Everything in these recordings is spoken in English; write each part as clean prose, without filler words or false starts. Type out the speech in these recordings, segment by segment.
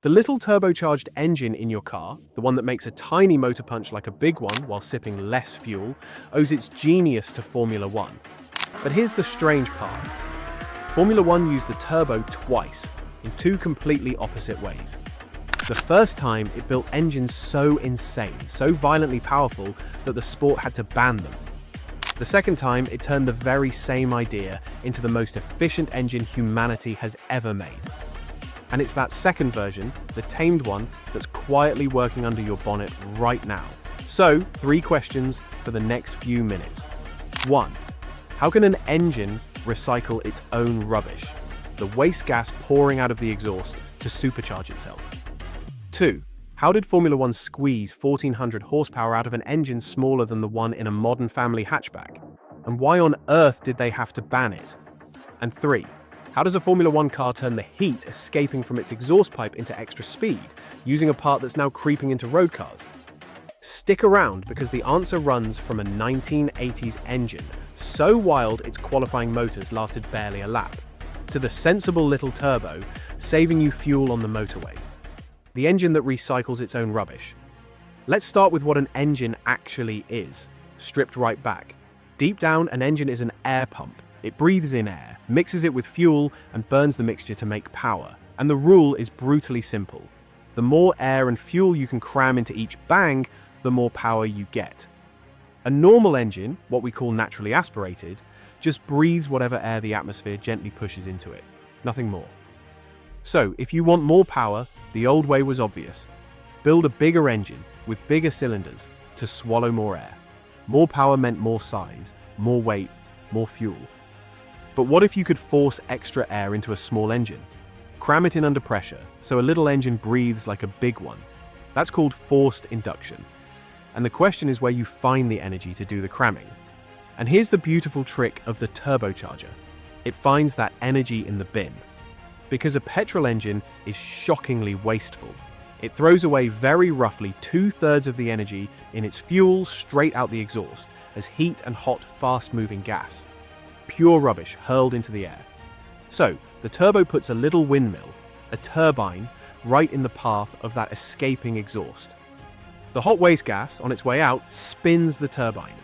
The little turbocharged engine in your car, the one that makes a tiny motor punch like a big one while sipping less fuel, owes its genius to Formula One. But here's the strange part. Formula One used the turbo twice, in two completely opposite ways. The first time, it built engines so insane, so violently powerful, that the sport had to ban them. The second time, it turned the very same idea into the most efficient engine humanity has ever made. And it's that second version, the tamed one, that's quietly working under your bonnet right now. So, 3 questions for the next few minutes. 1. How can an engine recycle its own rubbish, the waste gas pouring out of the exhaust, to supercharge itself? 2. How did Formula One squeeze 1400 horsepower out of an engine smaller than the one in a modern family hatchback? And why on earth did they have to ban it? And 3. How does a Formula One car turn the heat escaping from its exhaust pipe into extra speed, using a part that's now creeping into road cars? Stick around, because the answer runs from a 1980s engine, so wild its qualifying motors lasted barely a lap, to the sensible little turbo, saving you fuel on the motorway. The engine that recycles its own rubbish. Let's start with what an engine actually is, stripped right back. Deep down, an engine is an air pump. It breathes in air, mixes it with fuel, and burns the mixture to make power. And the rule is brutally simple. The more air and fuel you can cram into each bang, the more power you get. A normal engine, what we call naturally aspirated, just breathes whatever air the atmosphere gently pushes into it. Nothing more. So, if you want more power, the old way was obvious. Build a bigger engine with bigger cylinders to swallow more air. More power meant more size, more weight, more fuel. But what if you could force extra air into a small engine? Cram it in under pressure, so a little engine breathes like a big one. That's called forced induction. And the question is where you find the energy to do the cramming. And here's the beautiful trick of the turbocharger. It finds that energy in the bin. Because a petrol engine is shockingly wasteful. It throws away very roughly 2/3 of the energy in its fuel straight out the exhaust as heat and hot, fast-moving gas. Pure rubbish hurled into the air. So, the turbo puts a little windmill, a turbine, right in the path of that escaping exhaust. The hot waste gas, on its way out, spins the turbine.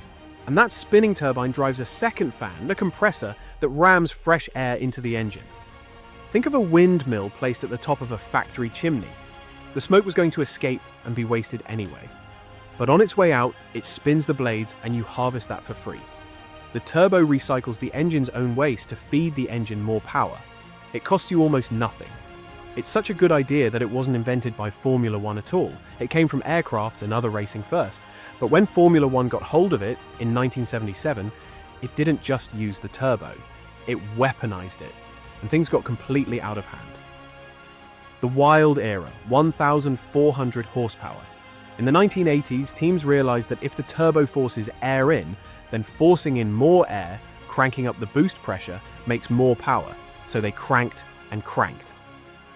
And that spinning turbine drives a second fan, a compressor, that rams fresh air into the engine. Think of a windmill placed at the top of a factory chimney. The smoke was going to escape and be wasted anyway. But on its way out, it spins the blades and you harvest that for free. The turbo recycles the engine's own waste to feed the engine more power. It costs you almost nothing. It's such a good idea that it wasn't invented by Formula One at all. It came from aircraft and other racing first. But when Formula One got hold of it in 1977, it didn't just use the turbo. It weaponized it, and things got completely out of hand. The wild era, 1,400 horsepower. In the 1980s, teams realized that if the turbo forces air in, then forcing in more air, cranking up the boost pressure, makes more power. So they cranked and cranked.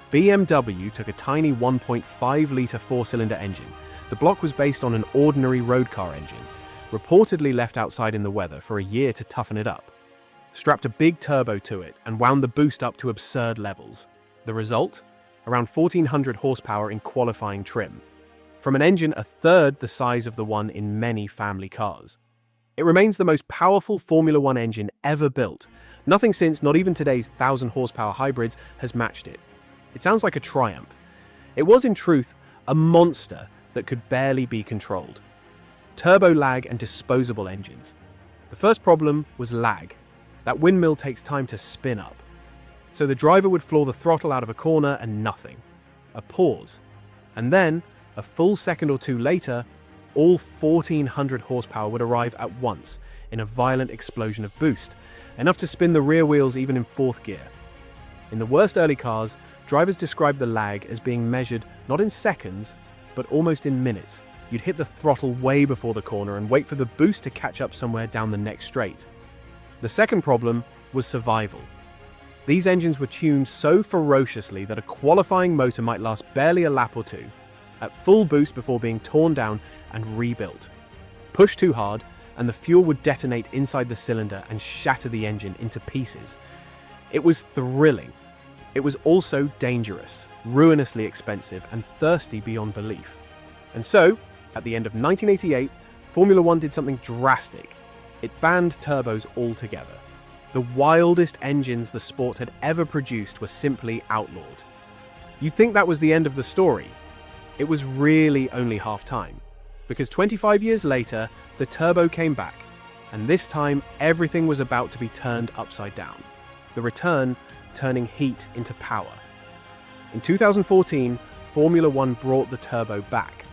BMW took a tiny 1.5-litre 4-cylinder engine. The block was based on an ordinary road car engine, reportedly left outside in the weather for a year to toughen it up. Strapped a big turbo to it and wound the boost up to absurd levels. The result? Around 1,400 horsepower in qualifying trim. From an engine a third the size of the one in many family cars. It remains the most powerful Formula One engine ever built. Nothing since, not even today's 1,000 horsepower hybrids, has matched it. It sounds like a triumph. It was, in truth, a monster that could barely be controlled. Turbo lag and disposable engines. The first problem was lag. That windmill takes time to spin up. So the driver would floor the throttle out of a corner and nothing. A pause. And then, a full second or two later, all 1,400 horsepower would arrive at once in a violent explosion of boost, enough to spin the rear wheels even in 4th gear. In the worst early cars, drivers described the lag as being measured not in seconds, but almost in minutes. You'd hit the throttle way before the corner and wait for the boost to catch up somewhere down the next straight. The second problem was survival. These engines were tuned so ferociously that a qualifying motor might last barely a lap or two, at full boost before being torn down and rebuilt. Push too hard, and the fuel would detonate inside the cylinder and shatter the engine into pieces. It was thrilling. It was also dangerous, ruinously expensive, and thirsty beyond belief. And so, at the end of 1988, Formula One did something drastic. It banned turbos altogether. The wildest engines the sport had ever produced were simply outlawed. You'd think that was the end of the story. It was really only half-time, because 25 years later, the turbo came back, and this time everything was about to be turned upside down. The return turning heat into power. In 2014, Formula One brought the turbo back,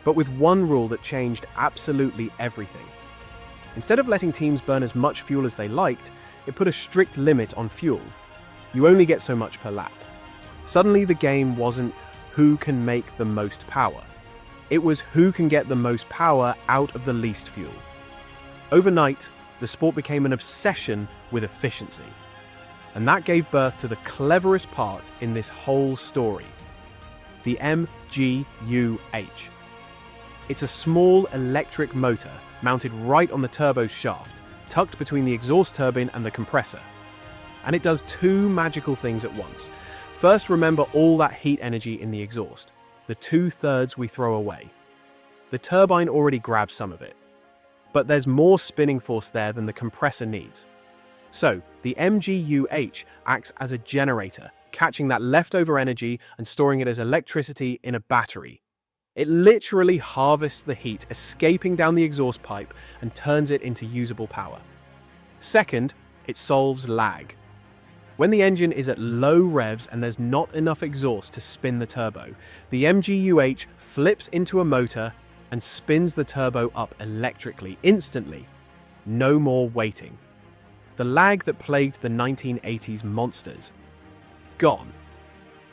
but with one rule that changed absolutely everything. Instead of letting teams burn as much fuel as they liked, it put a strict limit on fuel. You only get so much per lap. Suddenly the game wasn't who can make the most power. It was who can get the most power out of the least fuel. Overnight, the sport became an obsession with efficiency. And that gave birth to the cleverest part in this whole story, the MGUH. It's a small electric motor mounted right on the turbo's shaft, tucked between the exhaust turbine and the compressor. And it does two magical things at once. First, remember all that heat energy in the exhaust, the 2/3 we throw away. The turbine already grabs some of it, but there's more spinning force there than the compressor needs. So, the MGUH acts as a generator, catching that leftover energy and storing it as electricity in a battery. It literally harvests the heat escaping down the exhaust pipe and turns it into usable power. Second, it solves lag. When the engine is at low revs and there's not enough exhaust to spin the turbo, the MGUH flips into a motor and spins the turbo up electrically, instantly. No more waiting. The lag that plagued the 1980s monsters. Gone.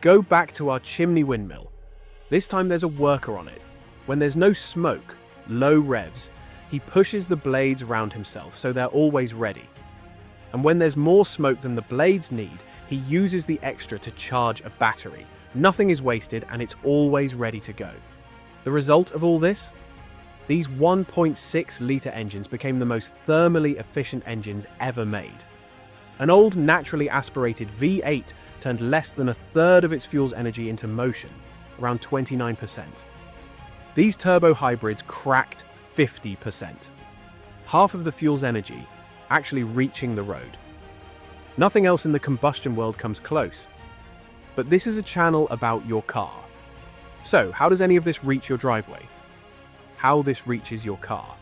Go back to our chimney windmill. This time there's a worker on it. When there's no smoke, low revs, he pushes the blades round himself so they're always ready. And when there's more smoke than the blades need, he uses the extra to charge a battery. Nothing is wasted and it's always ready to go. The result of all this? These 1.6-litre engines became the most thermally efficient engines ever made. An old naturally aspirated V8 turned less than a third of its fuel's energy into motion, around 29%. These turbo hybrids cracked 50%. Half of the fuel's energy actually reaching the road. Nothing else in the combustion world comes close. But this is a channel about your car. So, how does any of this reach your driveway? How this reaches your car?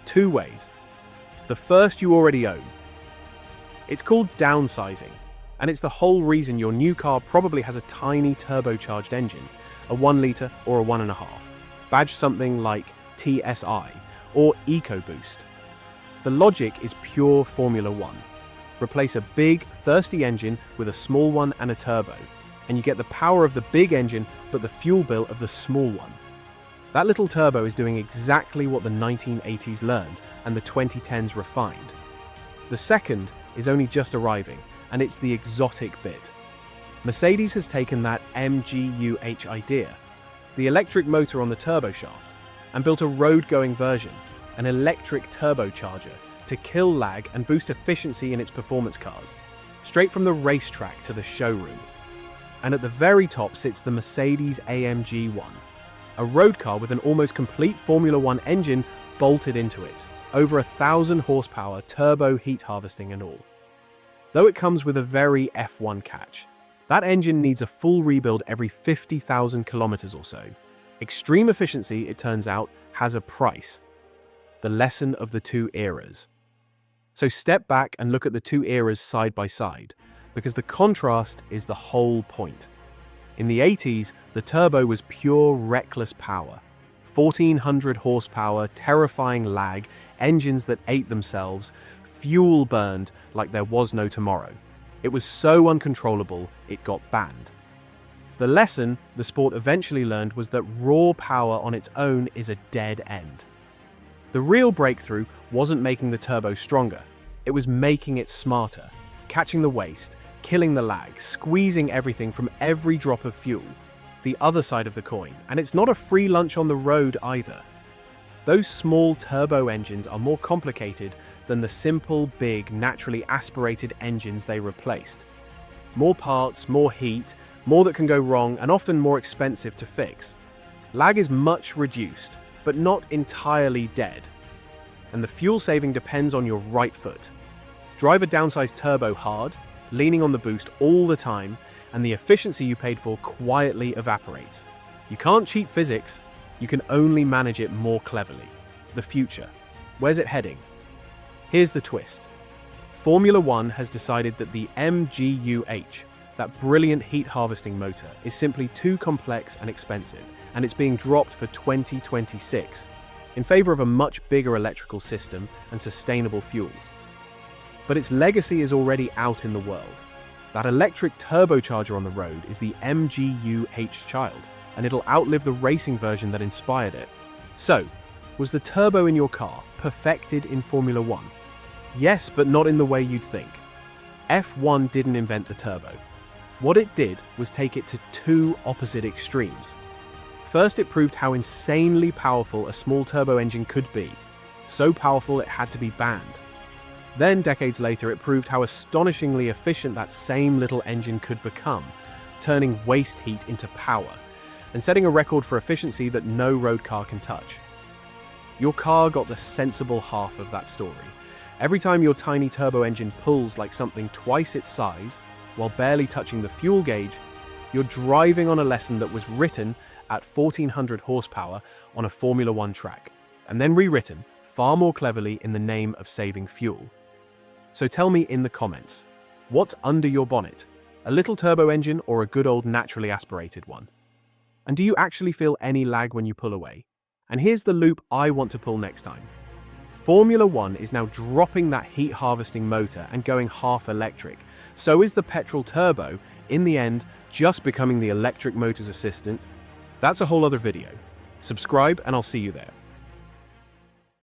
Two ways. The first you already own. It's called downsizing, and it's the whole reason your new car probably has a tiny turbocharged engine, a 1 litre or a 1.5, badged something like TSI or EcoBoost. The logic is pure Formula One. Replace a big, thirsty engine with a small one and a turbo, and you get the power of the big engine but the fuel bill of the small one. That little turbo is doing exactly what the 1980s learned and the 2010s refined. The second is only just arriving, and it's the exotic bit. Mercedes has taken that MGUH idea, the electric motor on the turbo shaft, and built a road-going version, an electric turbocharger, to kill lag and boost efficiency in its performance cars, straight from the racetrack to the showroom. And at the very top sits the Mercedes AMG One, a road car with an almost complete Formula One engine bolted into it, over 1,000 horsepower, turbo heat harvesting and all. Though it comes with a very F1 catch. That engine needs a full rebuild every 50,000 kilometers or so. Extreme efficiency, it turns out, has a price. The lesson of the two eras. So step back and look at the two eras side by side, because the contrast is the whole point. In the 80s, the turbo was pure reckless power. 1,400 horsepower, terrifying lag, engines that ate themselves, fuel burned like there was no tomorrow. It was so uncontrollable, it got banned. The lesson the sport eventually learned was that raw power on its own is a dead end. The real breakthrough wasn't making the turbo stronger, it was making it smarter, catching the waste, killing the lag, squeezing everything from every drop of fuel. The other side of the coin, and it's not a free lunch on the road either. Those small turbo engines are more complicated than the simple, big, naturally aspirated engines they replaced. More parts, more heat, more that can go wrong, and often more expensive to fix. Lag is much reduced, but not entirely dead. And the fuel saving depends on your right foot. Drive a downsized turbo hard, leaning on the boost all the time, and the efficiency you paid for quietly evaporates. You can't cheat physics, you can only manage it more cleverly. The future. Where's it heading? Here's the twist. Formula One has decided that the MGU-H, that brilliant heat harvesting motor, is simply too complex and expensive, and it's being dropped for 2026, in favor of a much bigger electrical system and sustainable fuels. But its legacy is already out in the world. That electric turbocharger on the road is the MGU-H child, and it'll outlive the racing version that inspired it. So, was the turbo in your car perfected in Formula One? Yes, but not in the way you'd think. F1 didn't invent the turbo. What it did was take it to two opposite extremes. First, it proved how insanely powerful a small turbo engine could be, so powerful it had to be banned. Then, decades later, it proved how astonishingly efficient that same little engine could become, turning waste heat into power, and setting a record for efficiency that no road car can touch. Your car got the sensible half of that story. Every time your tiny turbo engine pulls like something twice its size, while barely touching the fuel gauge, you're driving on a lesson that was written at 1400 horsepower on a Formula One track, and then rewritten far more cleverly in the name of saving fuel. So tell me in the comments, what's under your bonnet? A little turbo engine or a good old naturally aspirated one? And do you actually feel any lag when you pull away? And here's the loop I want to pull next time. Formula One is now dropping that heat harvesting motor and going half electric. So is the petrol turbo, in the end, just becoming the electric motor's assistant? That's a whole other video. Subscribe and I'll see you there.